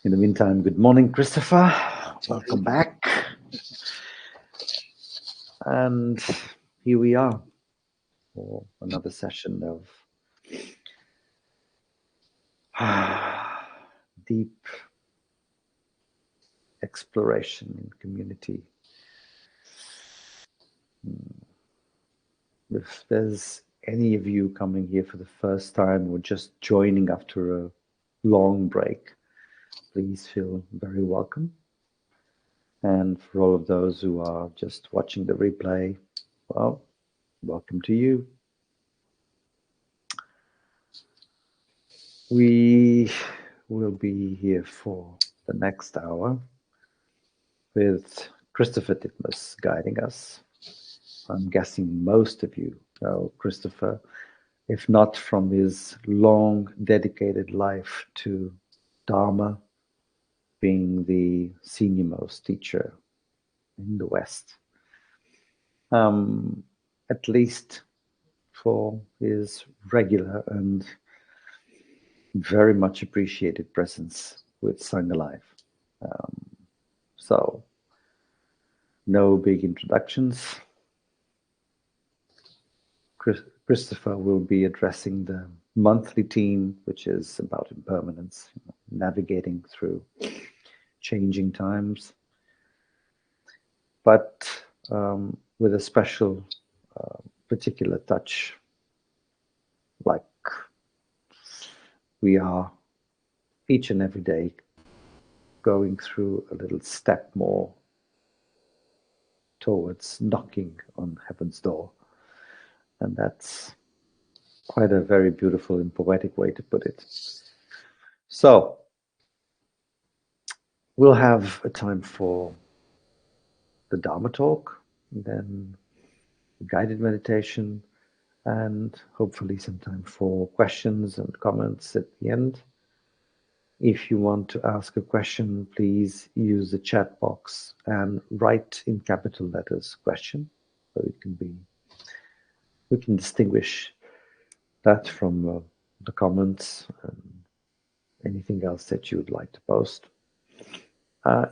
In the meantime, good morning, Christopher. Welcome back. And here we are for another session of deep exploration in community. If there's any of you coming here for the first time or just joining after a long break, please feel very welcome. And for all of those who are just watching the replay, well, welcome to you. We will be here for the next hour with Christopher Titmuss guiding us. I'm guessing most of you know Christopher, if not from his long dedicated life to Dharma, being the senior most teacher in the West. At least for his regular and very much appreciated presence with Sangha Life. So, no big introductions. Christopher will be addressing the monthly theme, which is about impermanence, navigating through changing times, but with a special, particular touch, like we are each and every day going through a little step more towards knocking on heaven's door. And that's quite a very beautiful and poetic way to put it. So, we'll have a time for the Dharma talk, then guided meditation, and hopefully some time for questions and comments at the end. If you want to ask a question, please use the chat box and write in capital letters question, so we can distinguish that from the comments and anything else that you would like to post.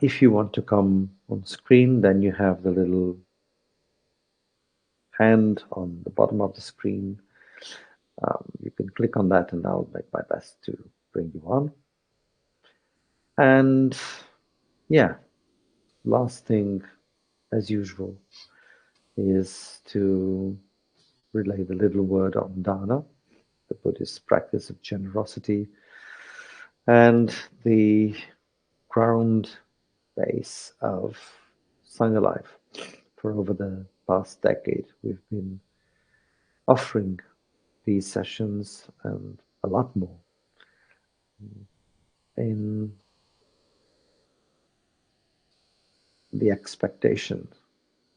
If you want to come on screen, then you have the little hand on the bottom of the screen. You can click on that and I'll make my best to bring you on. And yeah, last thing, as usual, is to relay the little word on dana, the Buddhist practice of generosity, and the ground base of Sangha Life. For over the past decade, we've been offering these sessions and a lot more in the expectation,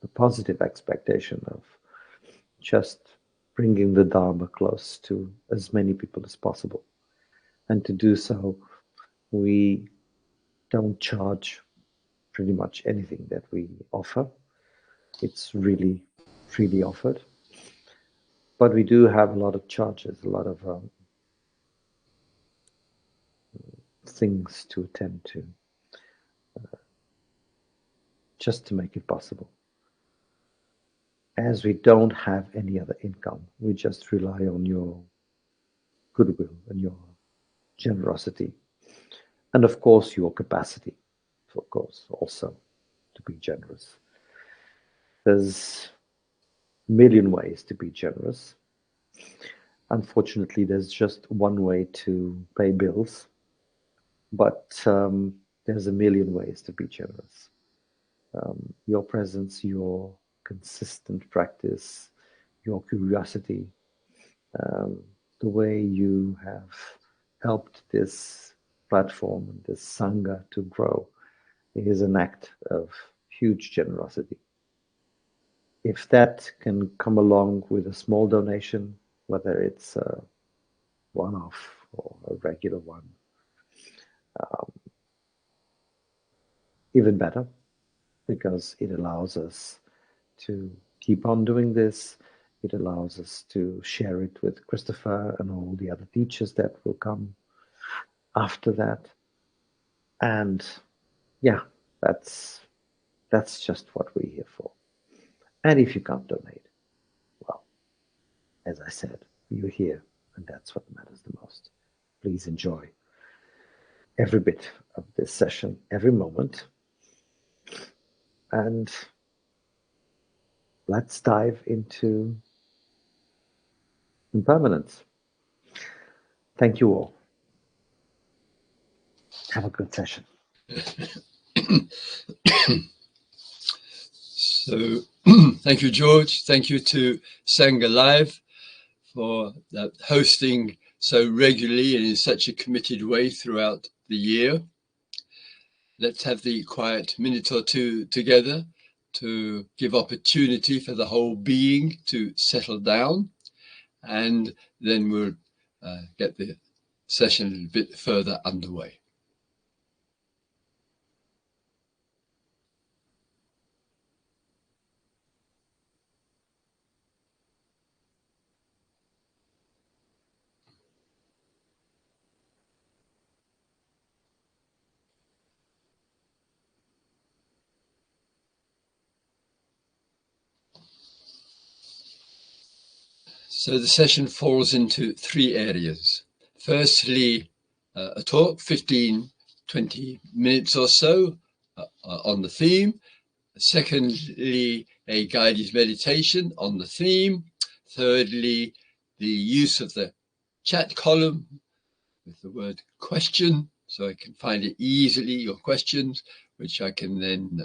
the positive expectation of just bringing the Dharma close to as many people as possible. And to do so, we don't charge pretty much anything that we offer. It's really freely offered. But we do have a lot of charges, a lot of things to attend to, just to make it possible. As we don't have any other income, we just rely on your goodwill and your generosity. And of course, your capacity, of course, also to be generous. There's a million ways to be generous. Unfortunately, there's just one way to pay bills, but there's a million ways to be generous. Your presence, your consistent practice, your curiosity, the way you have helped this platform and this Sangha to grow is an act of huge generosity. If that can come along with a small donation, whether it's a one-off or a regular one, even better, because it allows us to keep on doing this. It allows us to share it with Christopher and all the other teachers that will come after that. And yeah, that's just what we're here for. And if you can't donate, well, as I said, you're here, and that's what matters the most. Please enjoy every bit of this session, every moment, and let's dive into impermanence. Thank you all. Have a good session. So thank you, George. Thank you to Sangha Live for hosting so regularly and in such a committed way throughout the year. Let's have the quiet minute or two together to give opportunity for the whole being to settle down, and then we'll get the session a bit further underway. So the session falls into three areas. Firstly, a talk, 15, 20 minutes or so on the theme. Secondly, a guided meditation on the theme. Thirdly, the use of the chat column with the word question, so I can find it easily, your questions, which I can then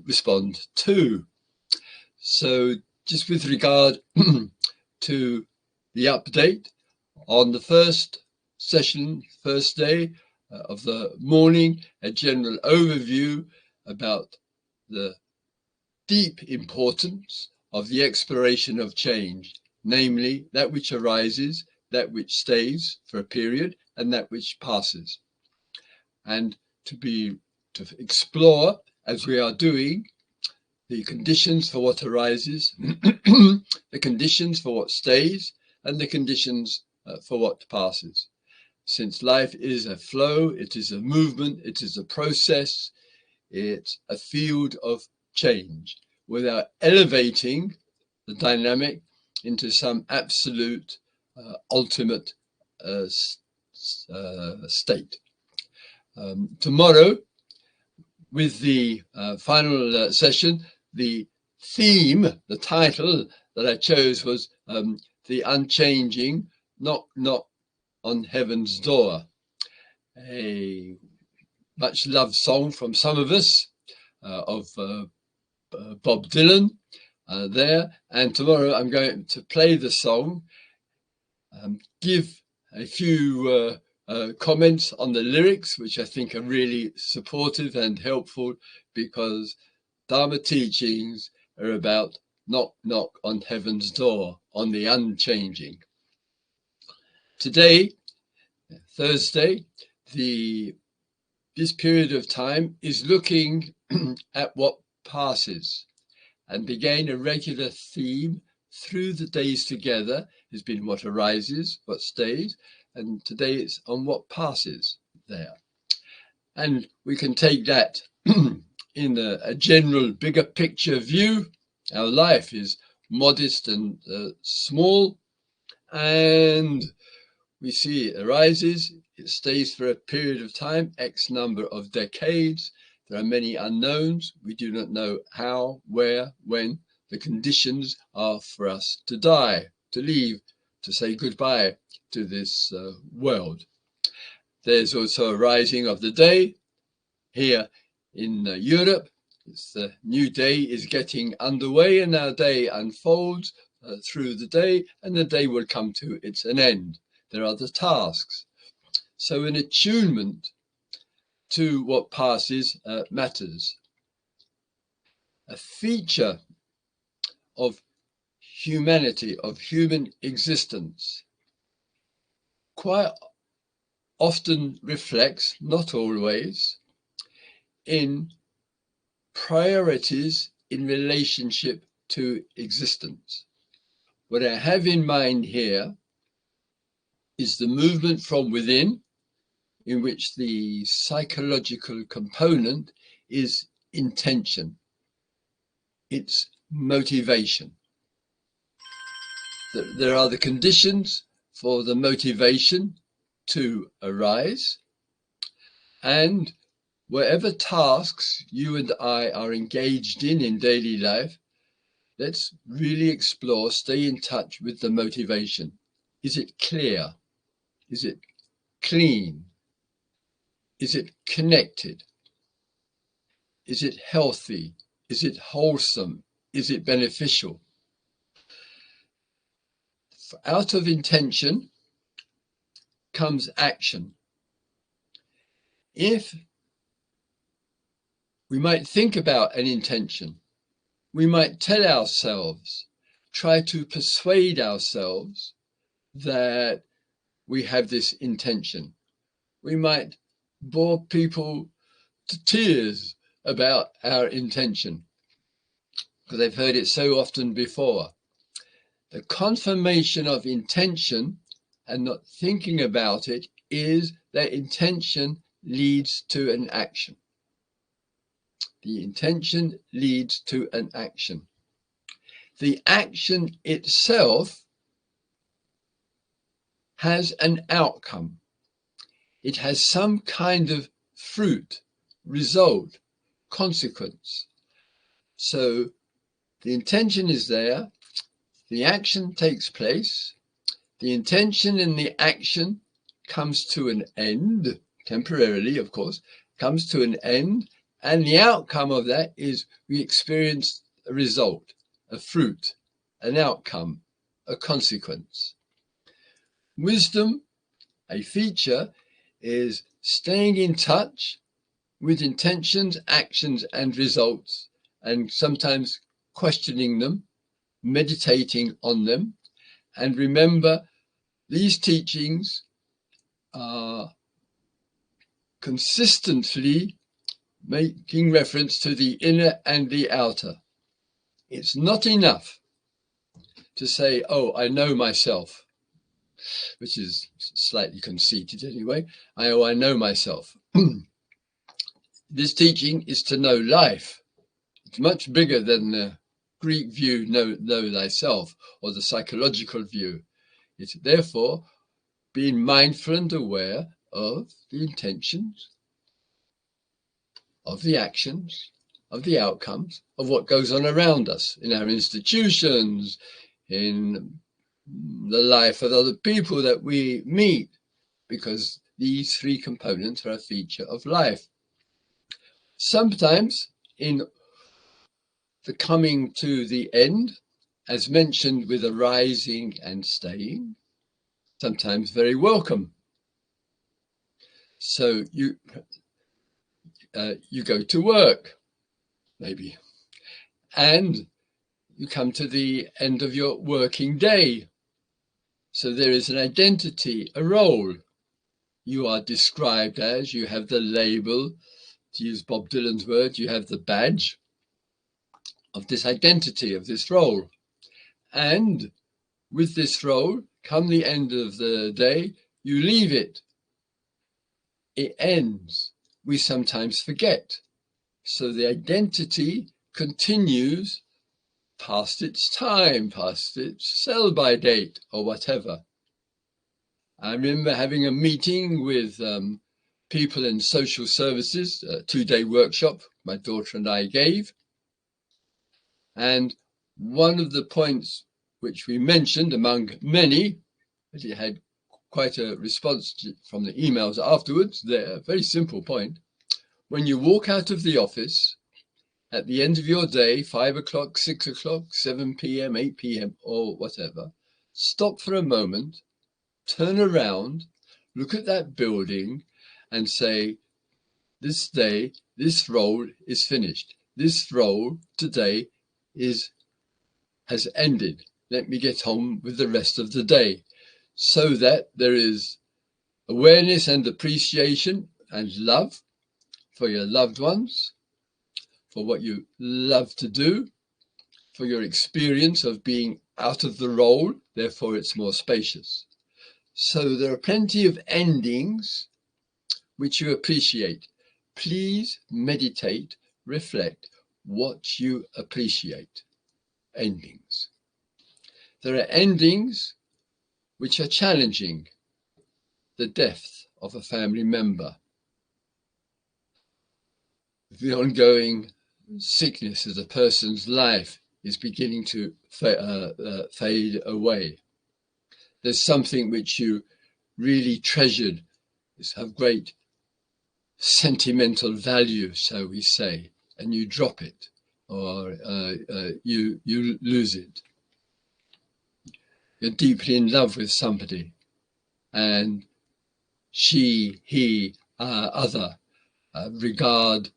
respond to. So just with regard to the update on the first session, first day of the morning, a general overview about the deep importance of the exploration of change, namely that which arises, that which stays for a period, and that which passes. And to explore, as we are doing, the conditions for what arises, the conditions for what stays, and the conditions for what passes. Since life is a flow, it is a movement, it is a process, it's a field of change, without elevating the dynamic into some absolute ultimate state. Tomorrow, with the final session, the theme, the title that I chose was The Unchanging Knock Knock on Heaven's Door, a much loved song from some of us of Bob Dylan there. And tomorrow I'm going to play the song, give a few comments on the lyrics, which I think are really supportive and helpful, because Dharma teachings are about knock, knock on heaven's door, on the unchanging. Today, Thursday, this period of time is looking at what passes, and again, a regular theme through the days together has been what arises, what stays, and today it's on what passes there. And we can take that in a general bigger picture view. Our life is modest and small, and we see it arises, it stays for a period of time, X number of decades. There are many unknowns. We do not know how, where, when. The conditions are for us to die, to leave, to say goodbye to this world. There's also a rising of the day. Here in Europe, the new day is getting underway, and our day unfolds through the day, and the day will come to its an end. There are the tasks. So an attunement to what passes matters. A feature of humanity, of human existence, quite often reflects, not always, in priorities in relationship to existence. What I have in mind here is the movement from within in which the psychological component is intention. It's motivation. There are the conditions for the motivation to arise, and whatever tasks you and I are engaged in daily life, let's really explore, stay in touch with the motivation. Is it clear? Is it clean? Is it connected? Is it healthy? Is it wholesome? Is it beneficial? Out of intention comes action. If we might think about an intention, we might tell ourselves, try to persuade ourselves that we have this intention. We might bore people to tears about our intention because they've heard it so often before. The confirmation of intention and not thinking about it is that intention leads to an action. The intention leads to an action. The action itself has an outcome. It has some kind of fruit, result, consequence. So the intention is there, the action takes place, the intention and the action comes to an end, temporarily, of course, comes to an end, and the outcome of that is we experience a result, a fruit, an outcome, a consequence. Wisdom, a feature, is staying in touch with intentions, actions, and results, and sometimes questioning them, meditating on them. And remember, these teachings are consistently making reference to the inner and the outer. It's not enough to say, oh, I know myself, which is slightly conceited anyway. I know myself. This teaching is to know life. It's much bigger than the Greek view, know thyself, or the psychological view. It's therefore being mindful and aware of the intentions, of the actions, of the outcomes, of what goes on around us in our institutions, in the life of other people that we meet, because these three components are a feature of life. Sometimes in the coming to the end, as mentioned with arising and staying, sometimes very welcome. So you go to work, maybe, and you come to the end of your working day. So there is an identity, a role. You are described as, you have the label, to use Bob Dylan's word, you have the badge of this identity, of this role. And with this role, come the end of the day, you leave it. It ends. We sometimes forget. So the identity continues past its time, past its sell-by date or whatever. I remember having a meeting with people in social services, a 2-day workshop my daughter and I gave. And one of the points which we mentioned among many, but it had quite a response from the emails afterwards, there, very simple point. When you walk out of the office at the end of your day, 5 o'clock, 6 o'clock, 7 p.m., 8 p.m., or whatever, stop for a moment, turn around, look at that building and say, this day, this role is finished. This role today has ended. Let me get on with the rest of the day, so that there is awareness and appreciation and love for your loved ones, for what you love to do, for your experience of being out of the role, therefore it's more spacious. So there are plenty of endings which you appreciate. Please meditate, reflect what you appreciate. Endings. There are endings which are challenging. The death of a family member, the ongoing sickness as a person's life is beginning to fade away. There's something which you really treasured, have great sentimental value, so we say, and you drop it, or you lose it. You're deeply in love with somebody, and she, he, other regard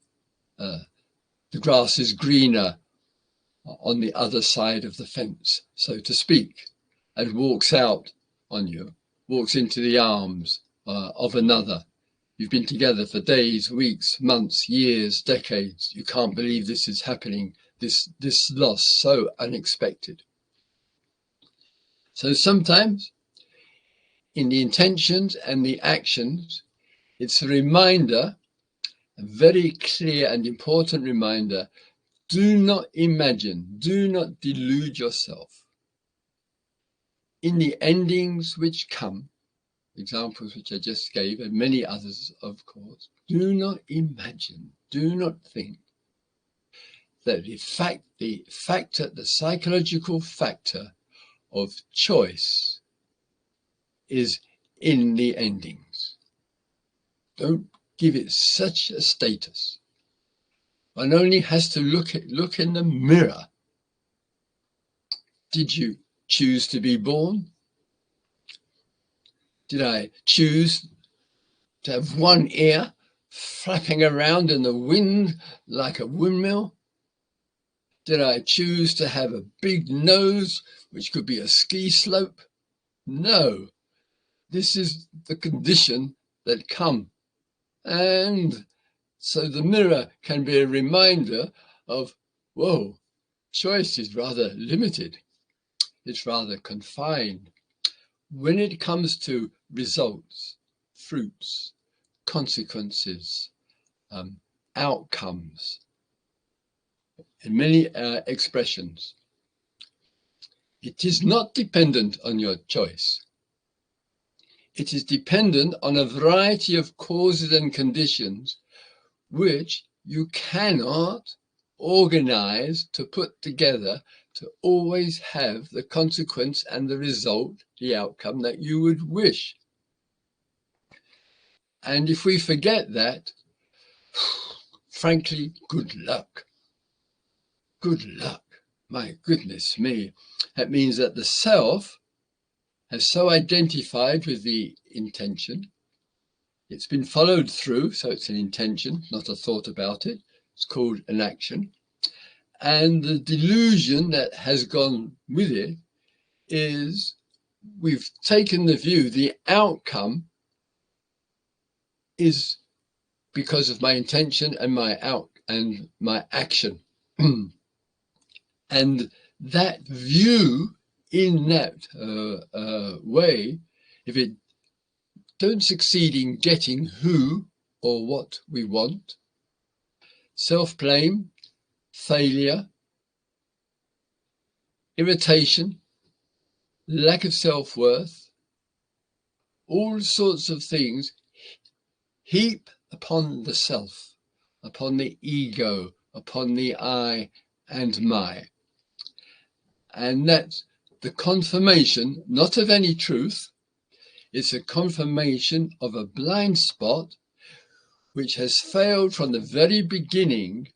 the grass is greener on the other side of the fence, so to speak, and walks out on you, walks into the arms of another. You've been together for days, weeks, months, years, decades. You can't believe this is happening, this loss, so unexpected. So sometimes in the intentions and the actions, it's a reminder, a very clear and important reminder. Do not imagine, do not delude yourself. In the endings which come, examples which I just gave, and many others, of course, do not imagine, do not think that the psychological factor of choice is in the endings. Don't give it such a status. One only has to look in the mirror. Did you choose to be born? Did I choose to have one ear flapping around in the wind like a windmill? Did I choose to have a big nose, which could be a ski slope? No. This is the condition that come. And so the mirror can be a reminder of, whoa, choice is rather limited. It's rather confined. When it comes to results, fruits, consequences, outcomes, in many expressions, it is not dependent on your choice. It is dependent on a variety of causes and conditions which you cannot organize to put together to always have the consequence and the result, the outcome that you would wish. And if we forget that, frankly, good luck. Good luck. My goodness me. That means that the self has so identified with the intention. It's been followed through, so it's an intention, not a thought about it. It's called an action. And the delusion that has gone with it is we've taken the view the outcome is because of my intention and my action. And that view in that way, if it don't succeed in getting who or what we want, self-blame, failure, irritation, lack of self-worth, all sorts of things heap upon the self, upon the ego, upon the I and my. And that's the confirmation, not of any truth, it's a confirmation of a blind spot which has failed from the very beginning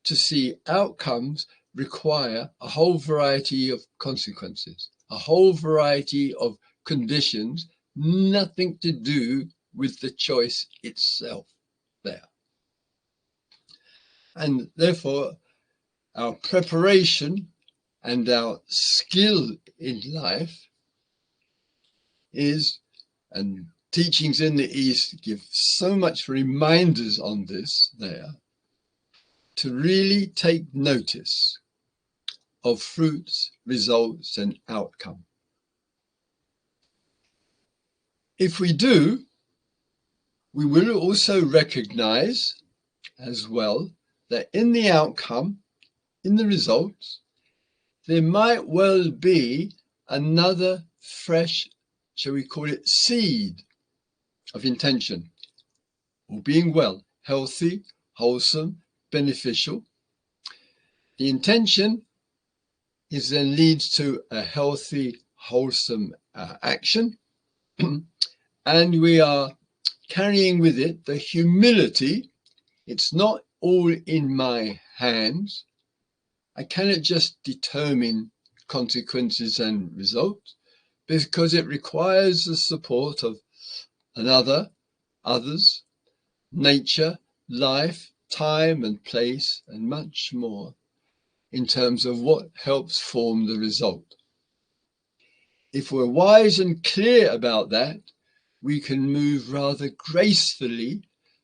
to see outcomes require a whole variety of consequences, a whole variety of conditions, nothing to do with the choice itself there. And therefore, our preparation and our skill in life is, and teachings in the East give so much reminders on this there, to really take notice of fruits, results, and outcome. If we do, We will also recognize as well that in the outcome, in the results, there might well be another fresh, shall we call it, seed of intention, or being well, healthy, wholesome, beneficial. The intention is then leads to a healthy, wholesome action, and we are carrying with it the humility. It's not all in my hands. I cannot just determine consequences and results because it requires the support of another, others, nature, life, time and place, and much more in terms of what helps form the result. If we're wise and clear about that, we can move rather gracefully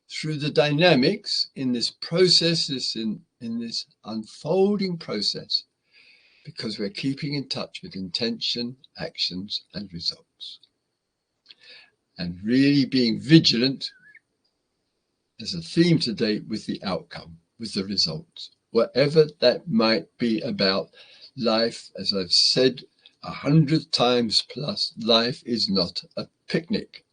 through the dynamics in this process, in this unfolding process, because we're keeping in touch with intention, actions, and results. And really being vigilant as a theme today with the outcome, with the results. Whatever that might be about life, as I've said 100 times plus, life is not a picnic.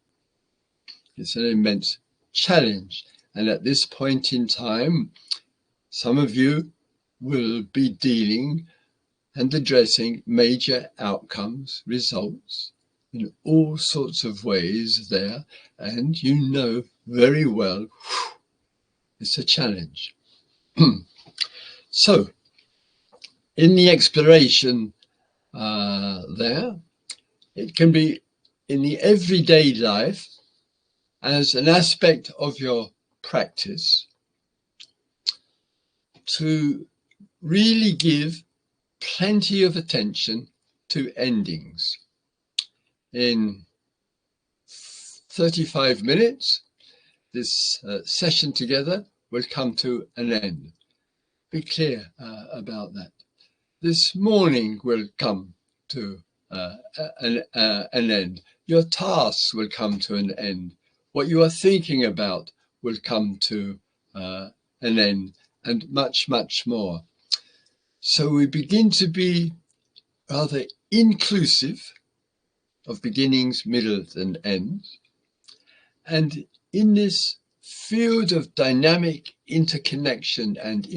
It's an immense challenge. And at this point in time, some of you will be dealing and addressing major outcomes, results in all sorts of ways there. And you know very well, it's a challenge. So, in the exploration there, it can be in the everyday life as an aspect of your practice to really give plenty of attention to endings. In 35 minutes, this session together will come to an end. Be clear about that. This morning will come to an end. Your tasks will come to an end. What you are thinking about will come to an end, and much, much more. So we begin to be rather inclusive of beginnings, middles, and ends. And in this field of dynamic interconnection and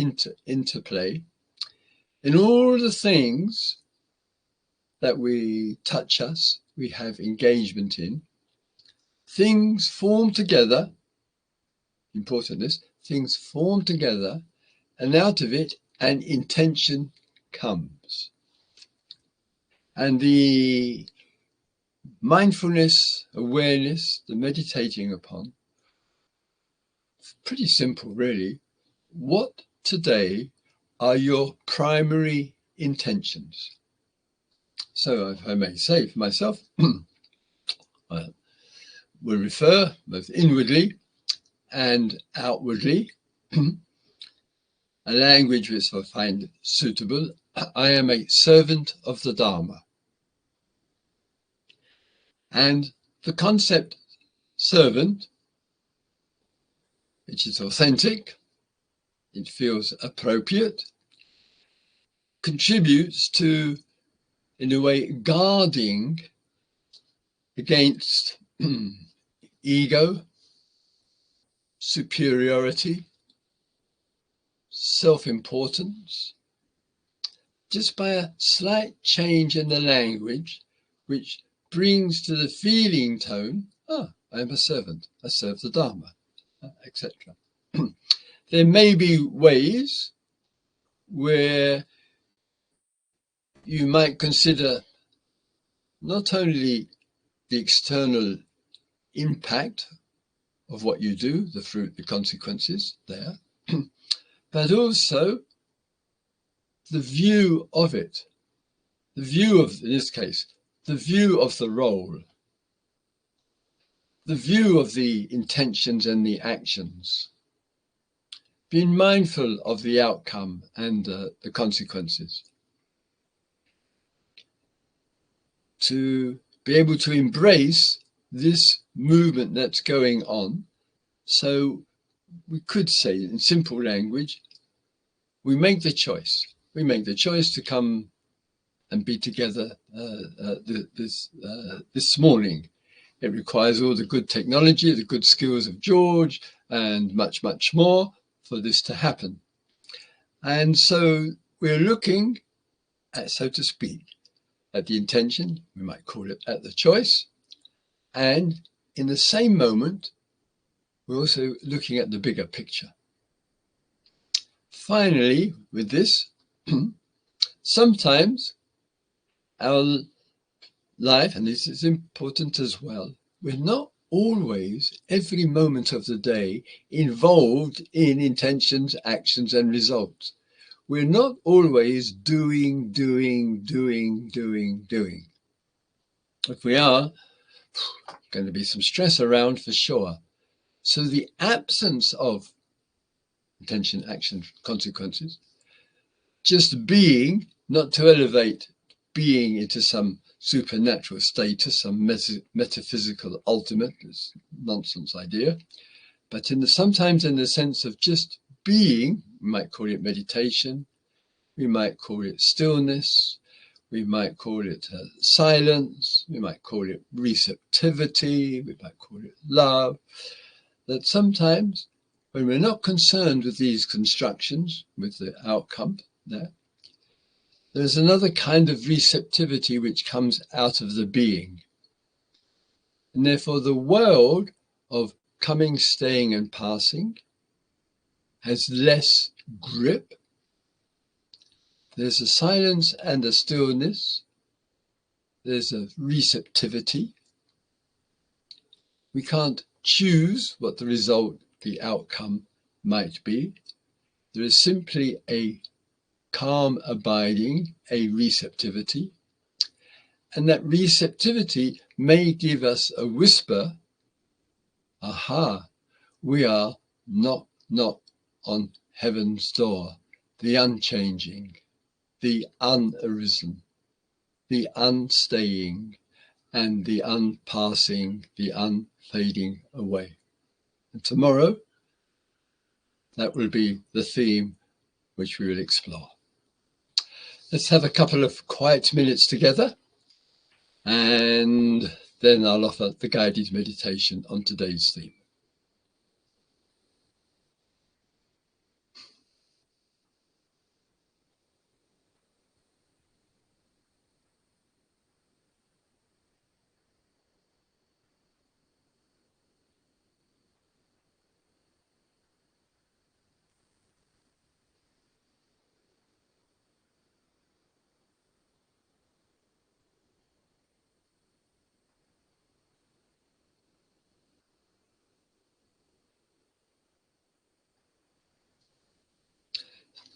interplay, in all the things that we touch us, we have engagement in, things form together, importantness, things form together, and out of it an intention comes. And the mindfulness, awareness, the meditating upon, pretty simple really. What today are your primary intentions? So if I may say for myself, I will refer both inwardly and outwardly, a language which I find suitable. I am a servant of the Dharma. And the concept servant, which is authentic, it feels appropriate, contributes to, in a way, guarding against ego, superiority, self-importance, just by a slight change in the language, which brings to the feeling tone, I am a servant, I serve the Dharma, etc. There may be ways where you might consider not only the external impact of what you do, the fruit, the consequences there, but also the view of it, the view of, in this case, the view of the role, the view of the intentions and the actions, being mindful of the outcome and the consequences, to be able to embrace this movement that's going on, So we could say in simple language, we make the choice. We make the choice to come and be together this morning. It requires all the good technology, the good skills of George, and much, much more for this to happen. And so we're looking at, so to speak, at the intention, we might call it at the choice. And in the same moment, we're also looking at the bigger picture. Finally, with this, sometimes our life, and this is important as well, we're not always, every moment of the day, involved in intentions, actions, and results. We're not always doing. If we are, going to be some stress around for sure. So the absence of intention, action, consequences, just being, not to elevate being into some supernatural status, some metaphysical ultimate, this nonsense idea, but sometimes in the sense of just being. We might call it meditation, we might call it stillness, we might call it silence, we might call it receptivity, we might call it love. That sometimes when we're not concerned with these constructions, with the outcome there's another kind of receptivity which comes out of the being. And therefore the world of coming, staying and passing has less grip. There's a silence and a stillness. There's a receptivity. We can't choose what the result, the outcome might be. There is simply a calm abiding, a receptivity. And that receptivity may give us a whisper, aha, we are knock on heaven's door, the unchanging, the unarisen, the unstaying, and the unpassing, the unfading away. And tomorrow, that will be the theme which we will explore. Let's have a couple of quiet minutes together, and then I'll offer the guided meditation on today's theme.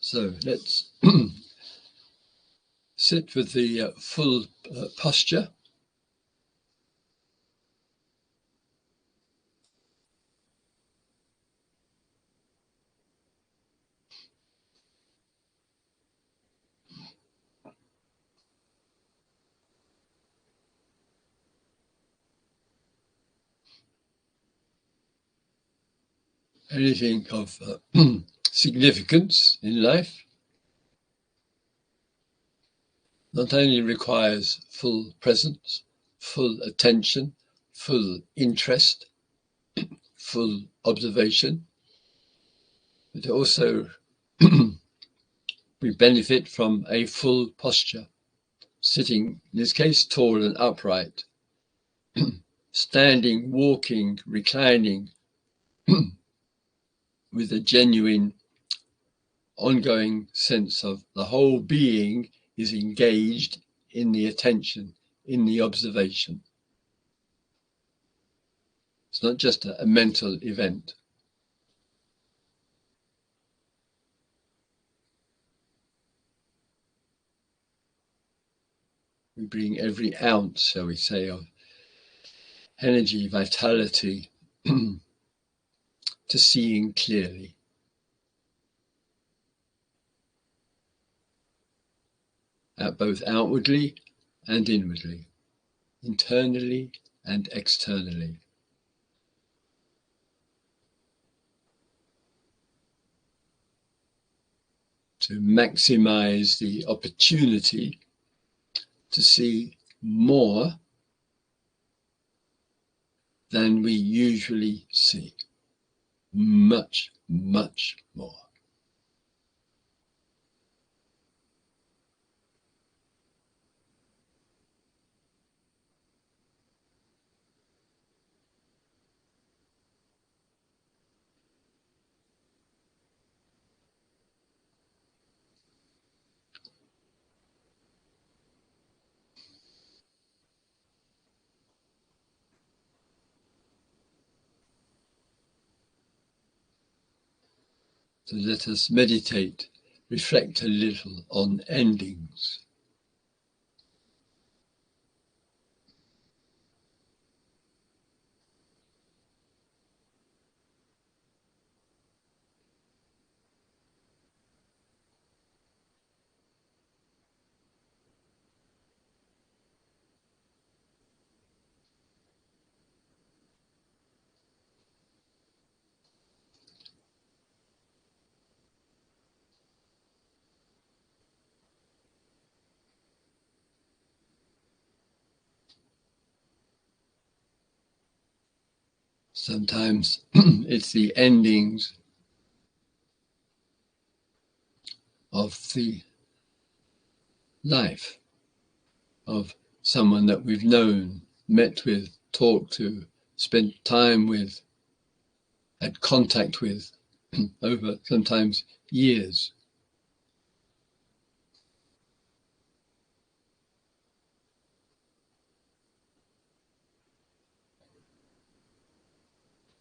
So let's sit with the full posture. Anything of significance in life not only requires full presence, full attention, full interest, full observation, but also we benefit from a full posture, sitting, in this case, tall and upright, standing, walking, reclining, with a genuine, ongoing sense of the whole being is engaged in the attention, in the observation. It's not just a mental event. We bring every ounce, shall we say, of energy, vitality to seeing clearly. Both outwardly and inwardly, internally and externally. to maximize the opportunity to see more than we usually see. Much, much more. So let us meditate, reflect a little on endings. Sometimes it's the endings of the life of someone that we've known, met with, talked to, spent time with, had contact with over sometimes years.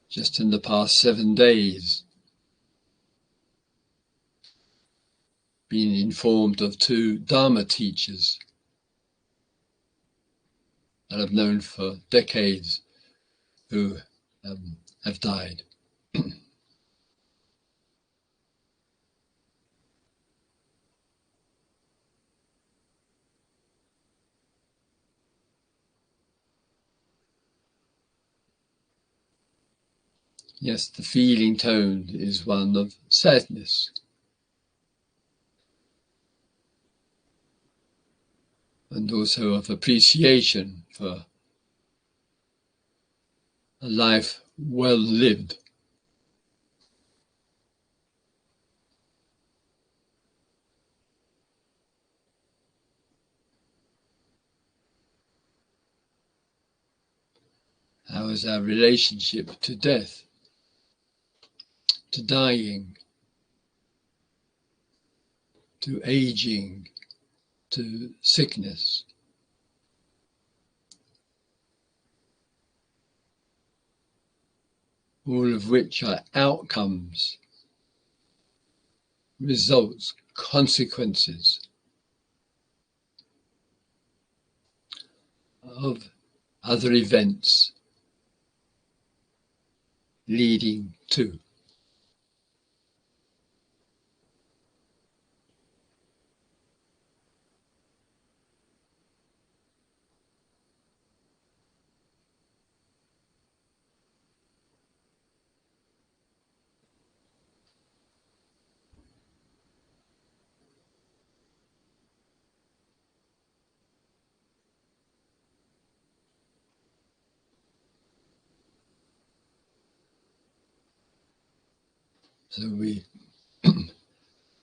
Just in the past 7 days, been informed of 2 Dharma teachers that I've known for decades who have died. Yes, the feeling tone is one of sadness. And also of appreciation for a life well lived. How is our relationship to death, to dying, to aging, to sickness? All of which are outcomes, results, consequences of other events leading to. So we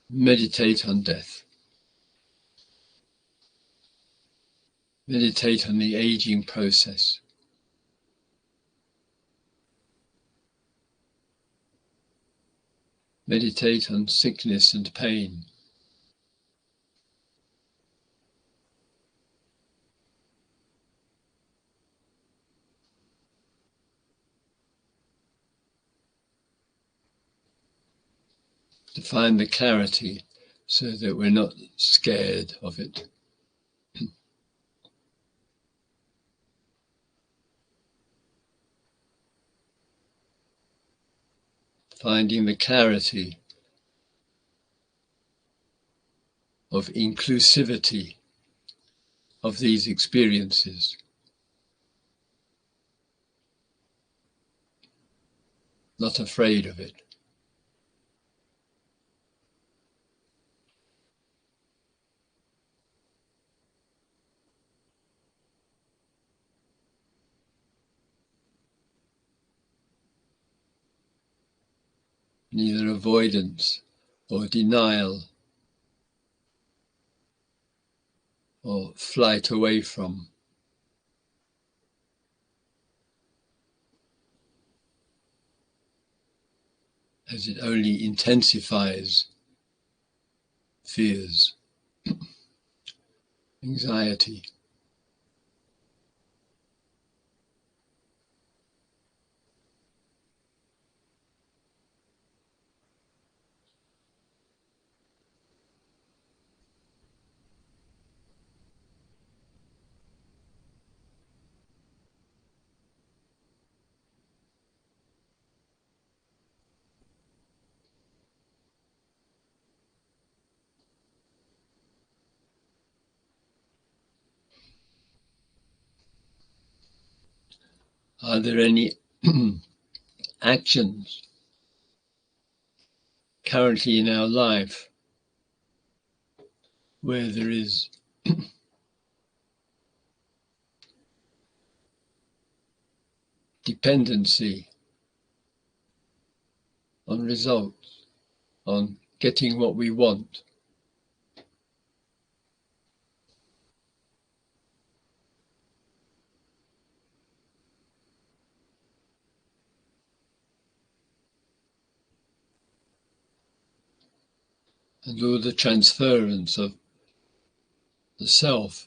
meditate on death, meditate on the aging process, meditate on sickness and pain. To find the clarity so that we're not scared of it. Finding the clarity of inclusivity of these experiences. Not afraid of it. neither avoidance or denial or flight away from. As it only intensifies fears, anxiety. Are there any actions currently in our life where there is dependency on results, on getting what we want? And all the transference of the self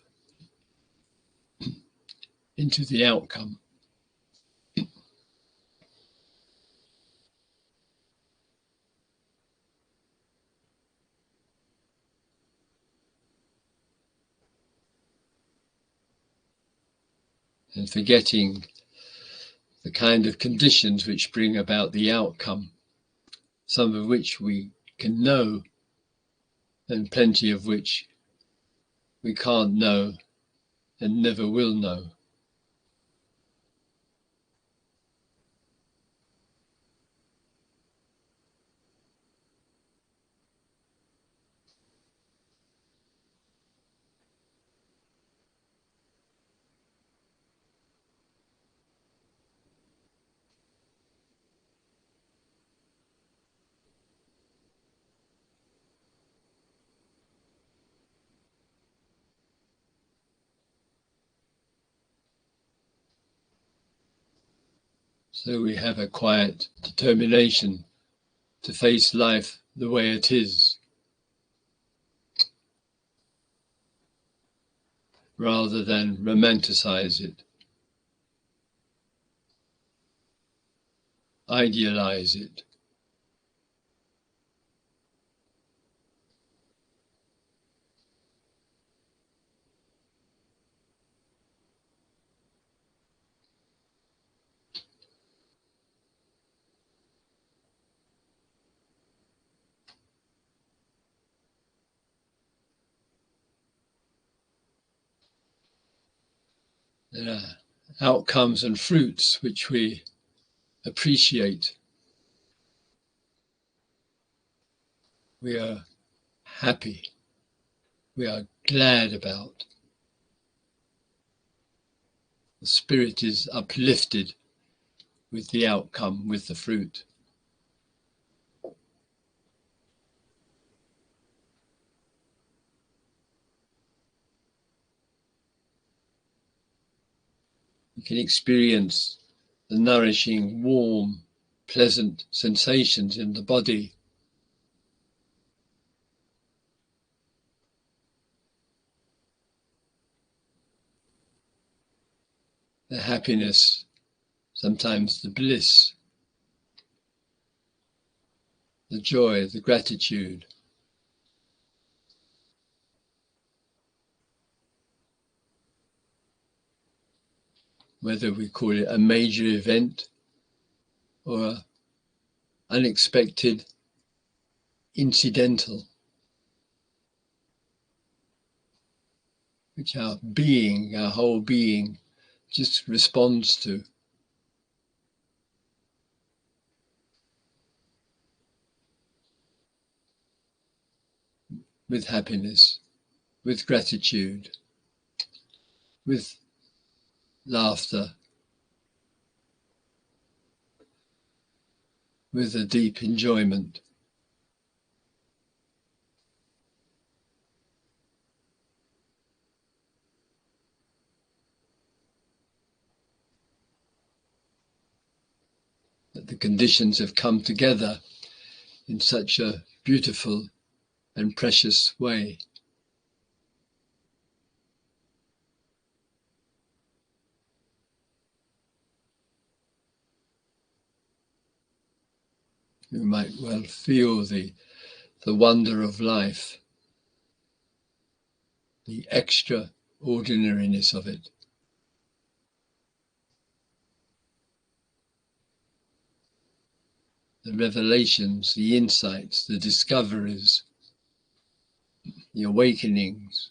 into the outcome. And forgetting the kind of conditions which bring about the outcome, some of which we can know and plenty of which we can't know and never will know. So we have a quiet determination to face life the way it is, rather than romanticize it, idealize it. There are outcomes and fruits which we appreciate. We are happy. We are glad about. The spirit is uplifted with the outcome, with the fruit. We can experience the nourishing, warm, pleasant sensations in the body. The happiness, sometimes the bliss, the joy, the gratitude. Whether we call it a major event or an unexpected, incidental, which our being, our whole being, just responds to. With happiness, with gratitude, with laughter. with a deep enjoyment. That the conditions have come together in such a beautiful and precious way. You might well feel the wonder of life, the extraordinariness of it. The revelations, the insights, the discoveries, the awakenings.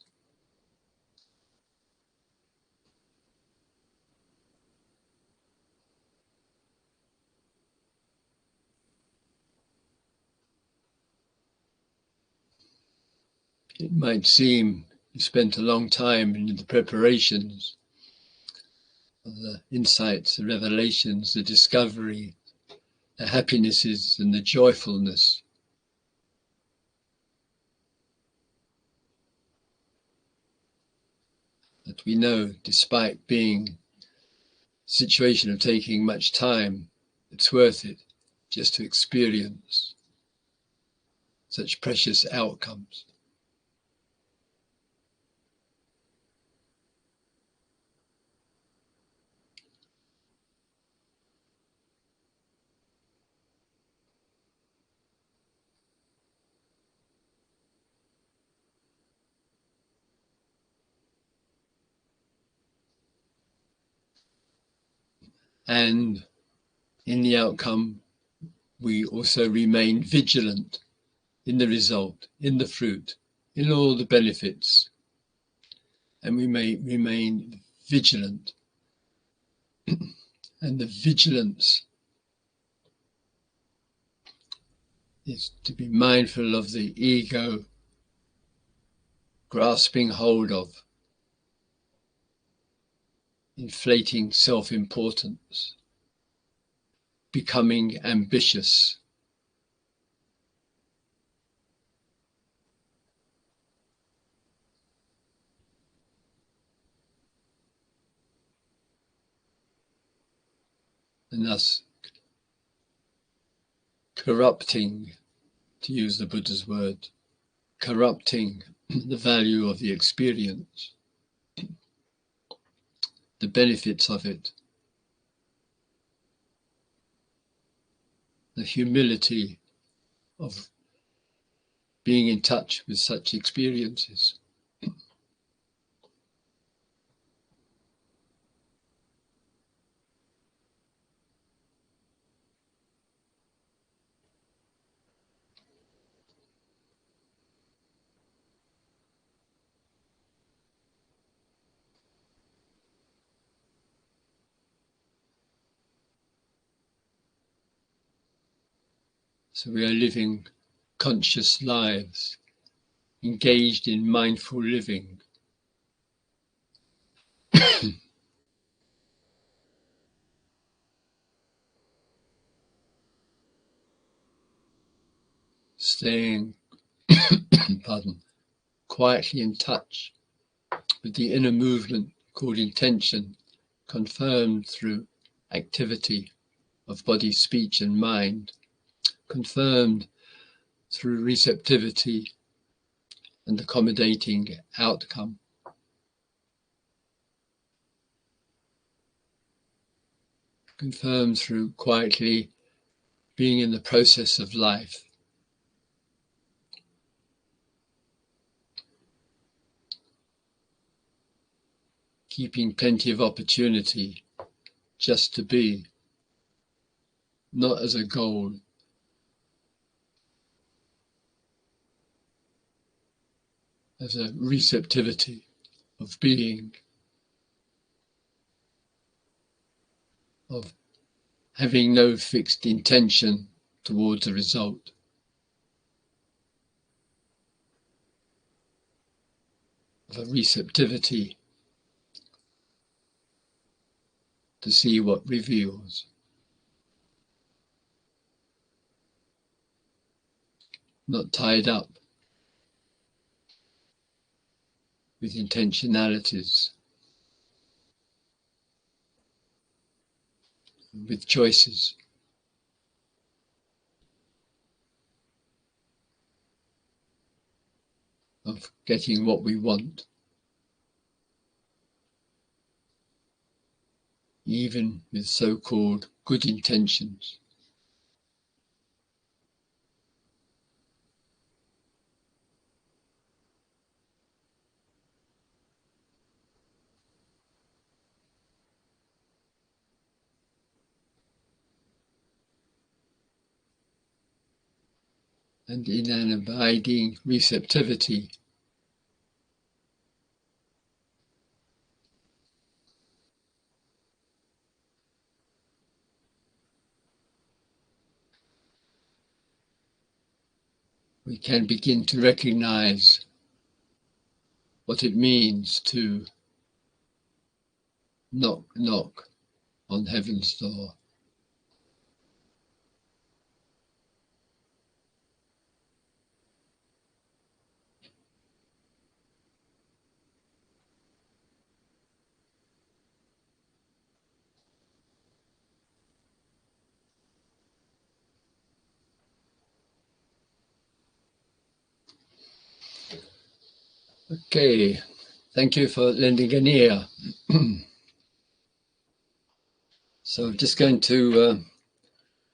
It might seem you spent a long time in the preparations of the insights, the revelations, the discovery, the happinesses and the joyfulness. That we know, despite being a situation of taking much time, it's worth it just to experience such precious outcomes. And in the outcome, we also remain vigilant in the result, in the fruit, in all the benefits. And we may remain vigilant. And the vigilance is to be mindful of the ego grasping hold of, inflating self-importance, becoming ambitious. And thus corrupting, to use the Buddha's word, corrupting the value of the experience, the benefits of it, the humility of being in touch with such experiences. So we are living conscious lives, engaged in mindful living. Staying quietly in touch with the inner movement called intention, confirmed through activity of body, speech and mind, confirmed through receptivity and accommodating outcome, confirmed through quietly being in the process of life. Keeping plenty of opportunity just to be, not as a goal, as a receptivity of being, of having no fixed intention towards a result, of a receptivity to see what reveals. not tied up with intentionalities, with choices. Of getting what we want, even with so-called good intentions. And in an abiding receptivity, we can begin to recognize what it means to knock, knock on heaven's door. Okay, thank you for lending an ear. So I'm just going to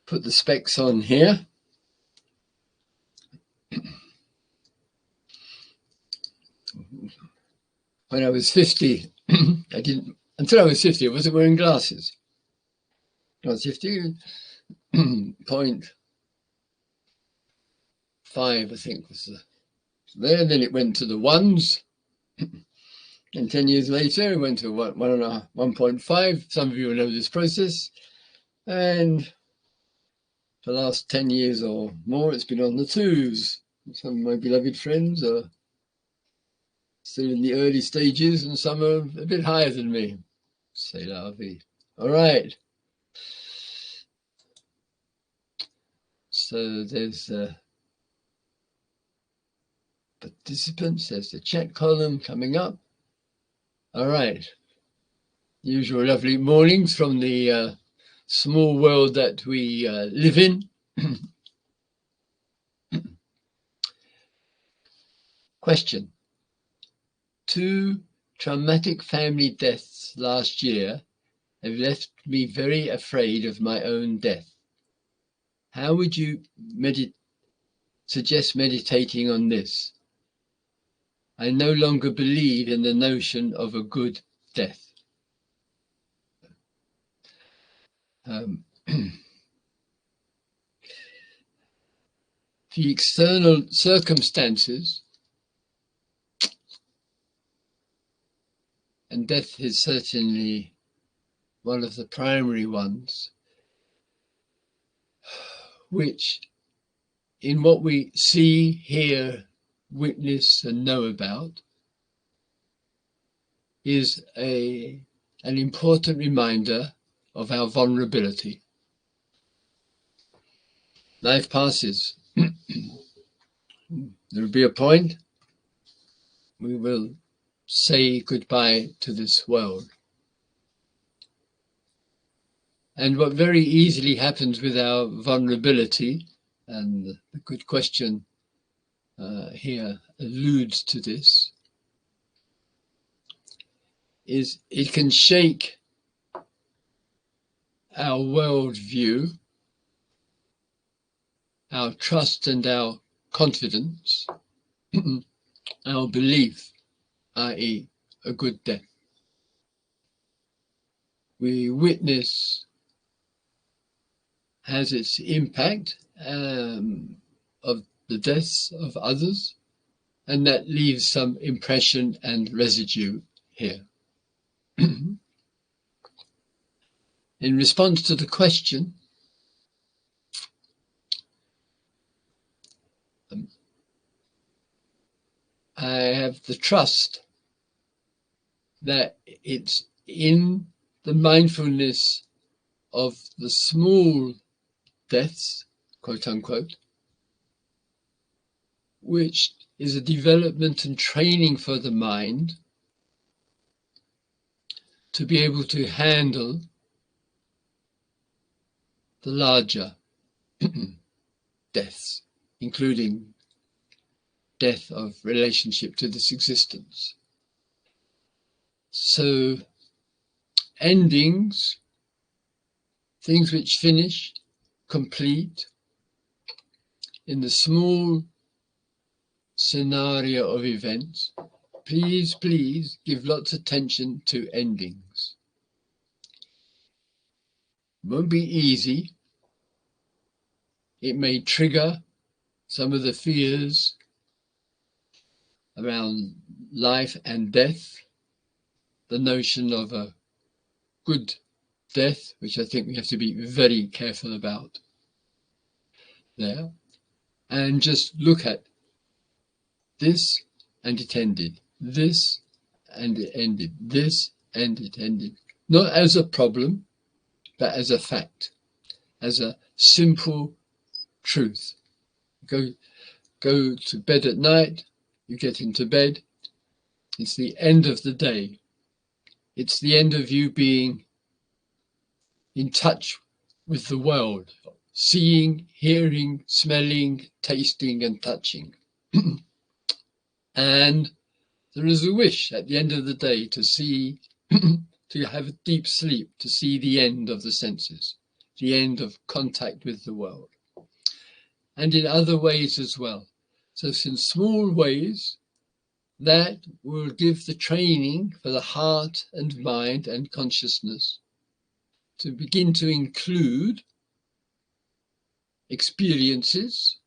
put the specs on here. When I was 50, until I was 50, I wasn't wearing glasses. I was 50.5, I think, was there. Then it went to the ones. And 10 years later, it went to 1.5. Some of you will know this process. And for the last 10 years or more, it's been on the twos. Some of my beloved friends are still in the early stages, and some are a bit higher than me. C'est la vie. All right. So there's participants. There's the chat column coming up. All right. Usual lovely mornings from the small world that we live in. Question. 2 traumatic family deaths last year have left me very afraid of my own death. How would you suggest meditating on this? I no longer believe in the notion of a good death. The external circumstances, and death is certainly one of the primary ones, which in what we see, hear, witness and know about is an important reminder of our vulnerability. Life passes. There will be a point we will say goodbye to this world. And what very easily happens with our vulnerability, and the good question here alludes to this, is it can shake our worldview, our trust and our confidence, our belief, i.e. a good death. We witness has its impact of the deaths of others, and that leaves some impression and residue here. In response to the question, I have the trust that it's in the mindfulness of the small deaths, quote unquote, which is a development and training for the mind to be able to handle the larger deaths, including death of relationship to this existence. So endings, things which finish, complete, in the small scenario of events, please give lots of attention to endings. It won't be easy. It may trigger some of the fears around life and death, the notion of a good death, which I think we have to be very careful about there, and just look at this and it ended, this and it ended, this and it ended, not as a problem, but as a fact, as a simple truth. Go to bed at night, you get into bed, it's the end of the day. It's the end of you being in touch with the world, seeing, hearing, smelling, tasting and touching. And there is a wish at the end of the day to see, to have a deep sleep, to see the end of the senses, the end of contact with the world. And in other ways as well. So in small ways, that will give the training for the heart and mind and consciousness to begin to include experiences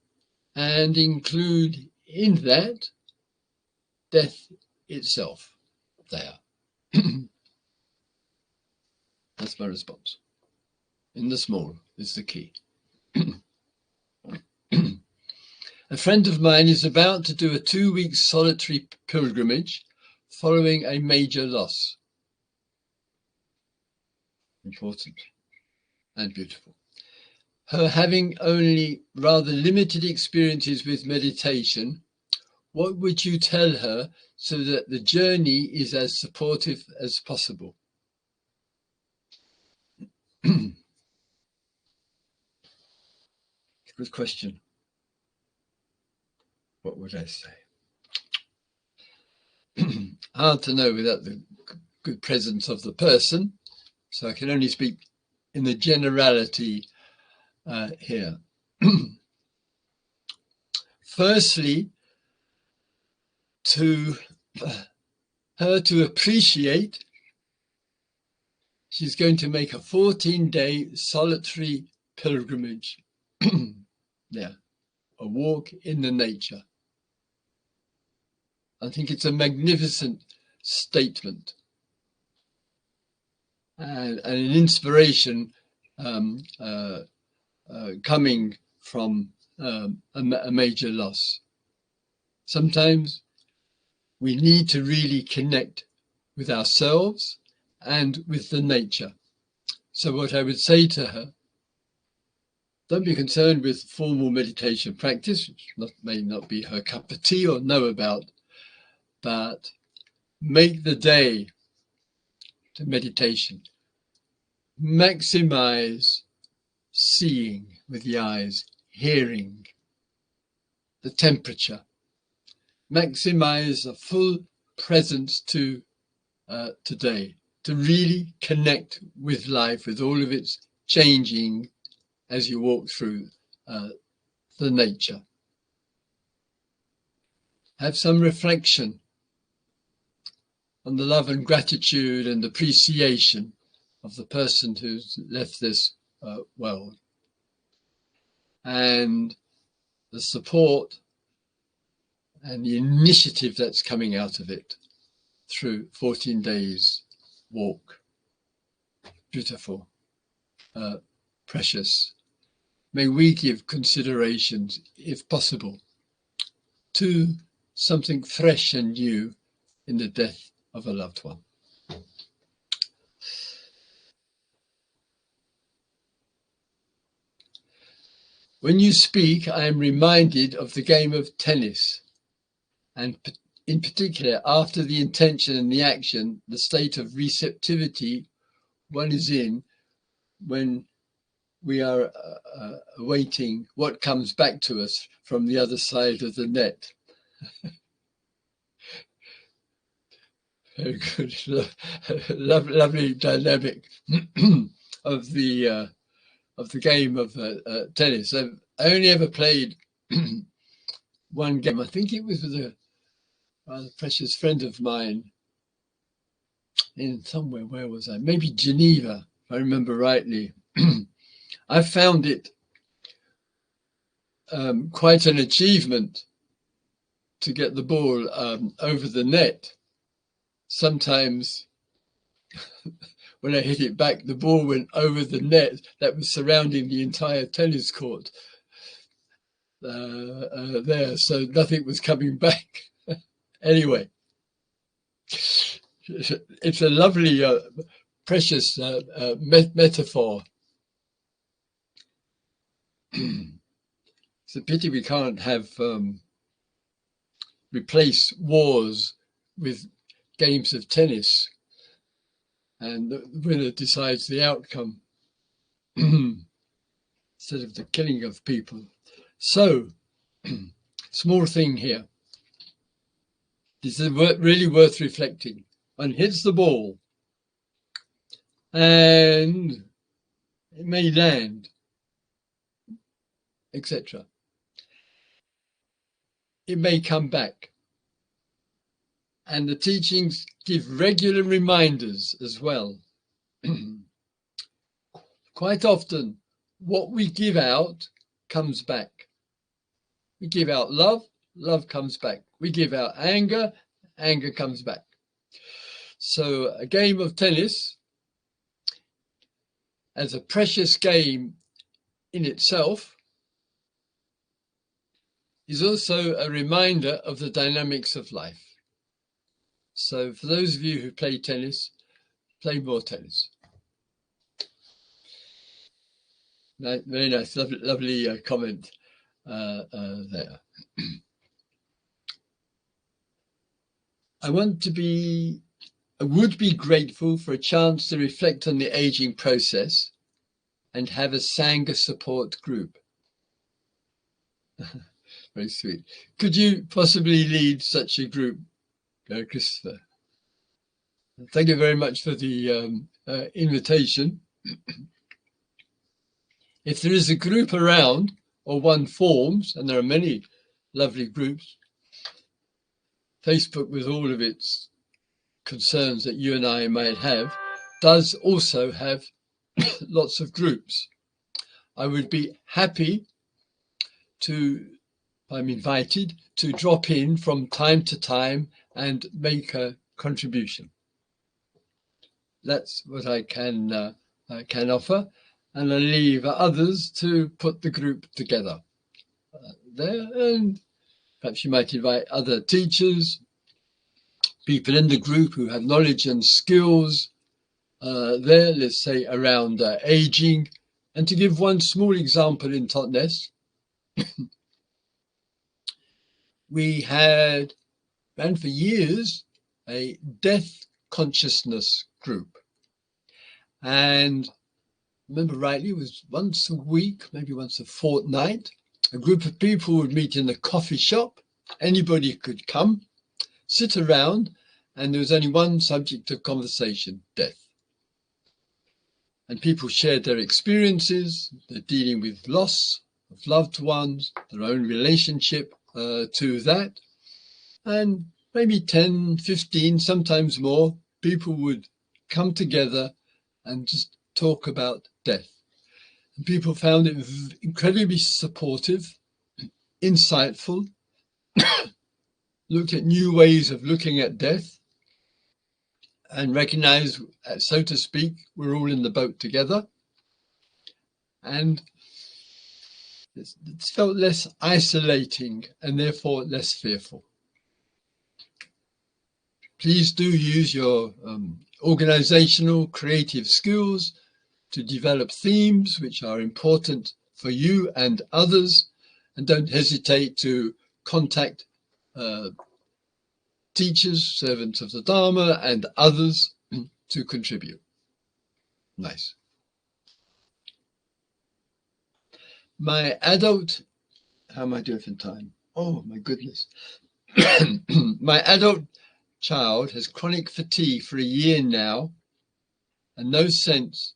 and include in that death itself there. That's my response. In the small is the key. A friend of mine is about to do a 2-week solitary pilgrimage following a major loss. Important and beautiful. Her having only rather limited experiences with meditation, what would you tell her so that the journey is as supportive as possible? Good question. What would I say? Hard to know without the good presence of the person, so I can only speak in the generality here. Firstly, to her to appreciate she's going to make a 14-day solitary pilgrimage. Yeah, a walk in the nature. I think it's a magnificent statement and an inspiration coming from a major loss. Sometimes we need to really connect with ourselves and with the nature. So what I would say to her, don't be concerned with formal meditation practice, which may not be her cup of tea or know about, but make the day to meditation. Maximize seeing with the eyes, hearing, the temperature. Maximize a full presence to today, to really connect with life, with all of its changing as you walk through the nature. Have some reflection on the love and gratitude and appreciation of the person who's left this world, and the support and the initiative that's coming out of it through 14 days walk. Beautiful, precious. May we give considerations, if possible, to something fresh and new in the death of a loved one. When you speak, I am reminded of the game of tennis, and in particular, after the intention and the action, the state of receptivity one is in when we are awaiting what comes back to us from the other side of the net. Very good, lovely dynamic of the game of tennis. I only ever played one game. I think it was with a rather precious friend of mine in somewhere. Where was I? Maybe Geneva, if I remember rightly. I found it quite an achievement to get the ball over the net. Sometimes when I hit it back, the ball went over the net that was surrounding the entire tennis court there, so nothing was coming back. Anyway, it's a lovely, precious metaphor. It's a pity we can't have replace wars with games of tennis, and the winner decides the outcome instead of the killing of people. So, small thing here. This is really worth reflecting. One hits the ball and it may land, etc. It may come back. And the teachings give regular reminders as well. Quite often, what we give out comes back. We give out love, love comes back. We give out anger, anger comes back. So a game of tennis, as a precious game in itself, is also a reminder of the dynamics of life. So for those of you who play tennis, play more tennis. Very nice, lovely comment there. I would be grateful for a chance to reflect on the aging process and have a Sangha support group. Very sweet. Could you possibly lead such a group, Christopher? Thank you very much for the invitation. If there is a group around, or one forms, and there are many lovely groups, Facebook, with all of its concerns that you and I might have, does also have lots of groups. I would be happy to, I'm invited, to drop in from time to time and make a contribution. That's what I can offer, and I leave others to put the group together there. And perhaps you might invite other teachers, people in the group who have knowledge and skills there, let's say around aging. And to give one small example in Totnes, we had, ran for years, a death consciousness group. And remember rightly, it was once a week, maybe once a fortnight. A group of people would meet in a coffee shop. Anybody could come, sit around, and there was only one subject of conversation: death. And people shared their experiences, their dealing with loss of loved ones, their own relationship to that. And maybe 10, 15, sometimes more, people would come together and just talk about death. And people found it incredibly supportive, insightful, looked at new ways of looking at death, and recognized, so to speak, we're all in the boat together. And it felt less isolating and therefore less fearful. Please do use your organizational, creative skills to develop themes which are important for you and others. And don't hesitate to contact teachers, servants of the Dharma, and others to contribute. Nice. My adult, how am I doing for time? Oh my goodness. My adult child has chronic fatigue for a year now and no sense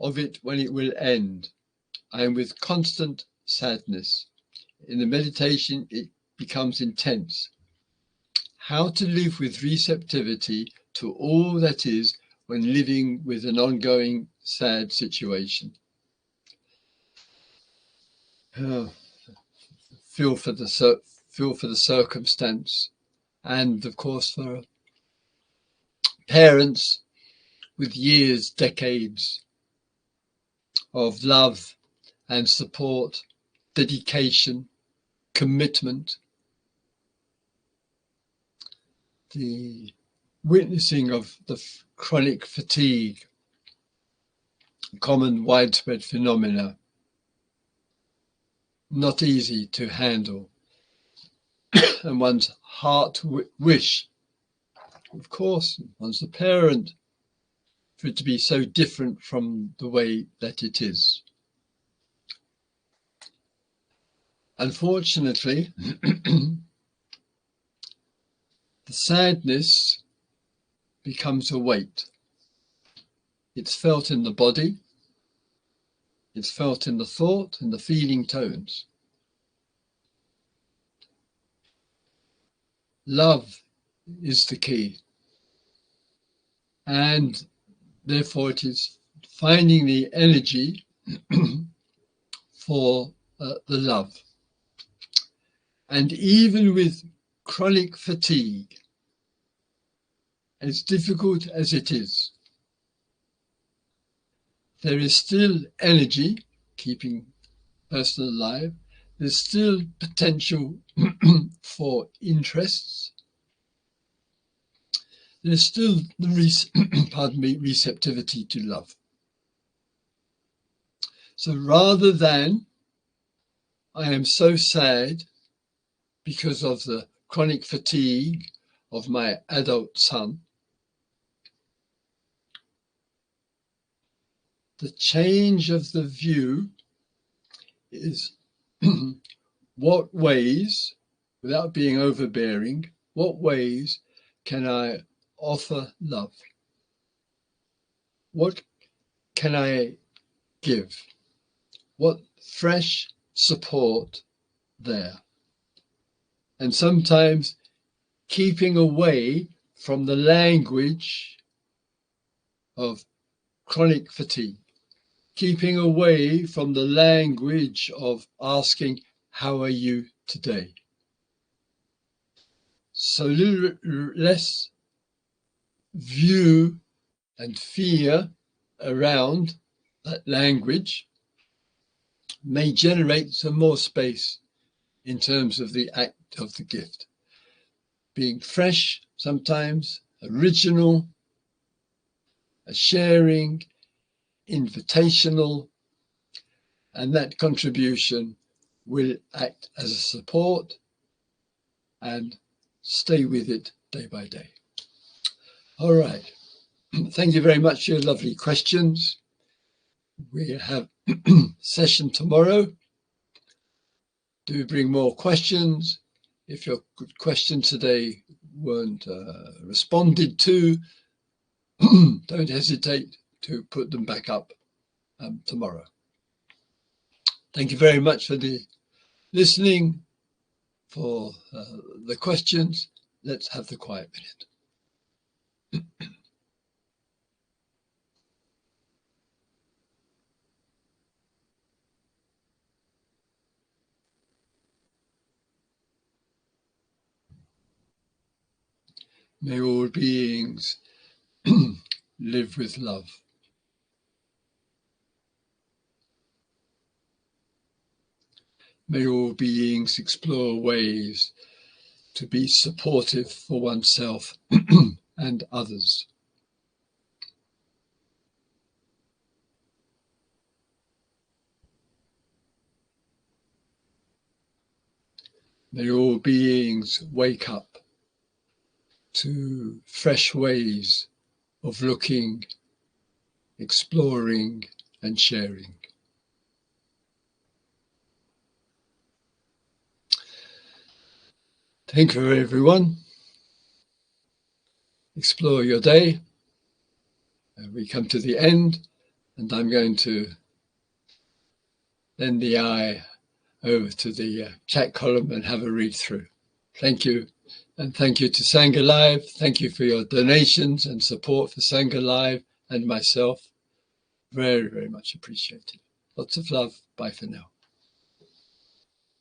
of it when it will end. I am with constant sadness. In the meditation, it becomes intense. How to live with receptivity to all that is when living with an ongoing sad situation. Oh, feel for the circumstance, and of course for parents with years, decades of love and support, dedication, commitment. The witnessing of the chronic fatigue, common widespread phenomena, not easy to handle. And one's heart wish, of course, one's a parent, for it to be so different from the way that it is. Unfortunately, the sadness becomes a weight. It's felt in the body, it's felt in the thought and the feeling tones. Love is the key, and therefore it is finding the energy for the love. And even with chronic fatigue, as difficult as it is, there is still energy keeping the person alive. There's still potential for interests. There's still the receptivity to love. So rather than, I am so sad because of the chronic fatigue of my adult son, the change of the view is what ways, without being overbearing, what ways can I offer love? What can I give? What fresh support there? And sometimes keeping away from the language of chronic fatigue, keeping away from the language of asking, how are you today? So a little less view and fear around that language may generate some more space in terms of the act of the gift. Being fresh, sometimes original, a sharing, invitational, and that contribution will act as a support and stay with it day by day. All right. Thank you very much for your lovely questions. We have session tomorrow. Do bring more questions. If your good questions today weren't responded to, don't hesitate to put them back up tomorrow. Thank you very much for the listening, for the questions. Let's have the quiet minute. May all beings live with love. May all beings explore ways to be supportive for oneself and others. May all beings wake up to fresh ways of looking, exploring, and sharing. Thank you, everyone. Explore your day. We come to the end, and I'm going to lend the eye over to the chat column and have a read through. Thank you. And thank you to Sangha Live. Thank you for your donations and support for Sangha Live and myself. Very, very much appreciated. Lots of love. Bye for now.